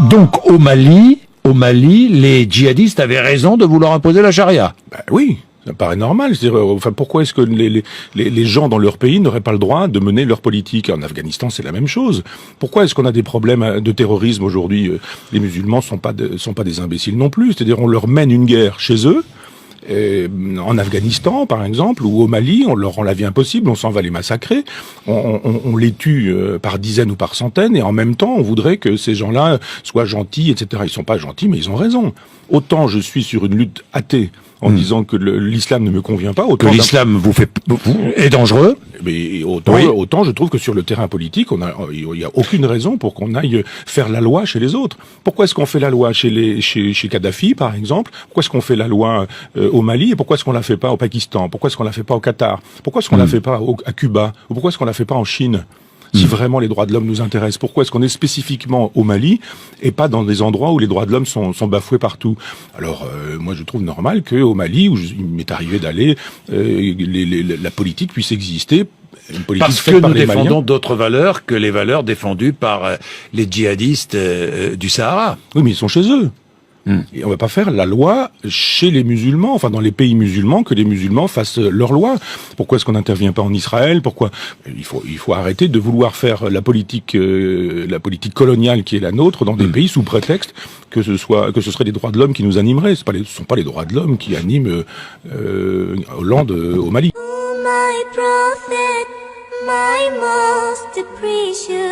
Donc au Mali, les djihadistes avaient raison de vouloir imposer la charia. Ben oui, ça paraît normal. C'est-à-dire, enfin, pourquoi est-ce que les gens dans leur pays n'auraient pas le droit de mener leur politique? En Afghanistan, c'est la même chose. Pourquoi est-ce qu'on a des problèmes de terrorisme aujourd'hui? Les musulmans sont pas des imbéciles non plus. C'est-à-dire, on leur mène une guerre chez eux. En Afghanistan, par exemple, ou au Mali, on leur rend la vie impossible, on s'en va les massacrer, on les tue par dizaines ou par centaines, et en même temps, on voudrait que ces gens-là soient gentils, etc. Ils sont pas gentils, mais ils ont raison. Autant je suis sur une lutte athée, en disant que l'islam ne me convient pas, autant que l'islam est dangereux. Mais autant je trouve que sur le terrain politique, il y a aucune raison pour qu'on aille faire la loi chez les autres. Pourquoi est-ce qu'on fait la loi chez Kadhafi, par exemple? Pourquoi est-ce qu'on fait la loi au Mali? Et pourquoi est-ce qu'on la fait pas au Pakistan? Pourquoi est-ce qu'on la fait pas au Qatar? Pourquoi est-ce qu'on la fait pas à Cuba? Ou pourquoi est-ce qu'on la fait pas en Chine? Si vraiment les droits de l'homme nous intéressent, pourquoi est-ce qu'on est spécifiquement au Mali et pas dans des endroits où les droits de l'homme sont bafoués partout? Alors, moi, je trouve normal qu'au Mali, où il m'est arrivé d'aller, la politique puisse exister. Une politique parce que nous défendons d'autres valeurs que les valeurs défendues par les djihadistes du Sahara. Oui, mais ils sont chez eux. Et on va pas faire la loi chez les musulmans, enfin dans les pays musulmans, que les musulmans fassent leur loi. Pourquoi est-ce qu'on n'intervient pas en Israël? Pourquoi il faut arrêter de vouloir faire la politique coloniale qui est la nôtre dans des pays sous prétexte que ce serait les droits de l'homme qui nous animeraient. Ce sont pas les droits de l'homme qui animent Hollande au Mali. My prophet, my most precious.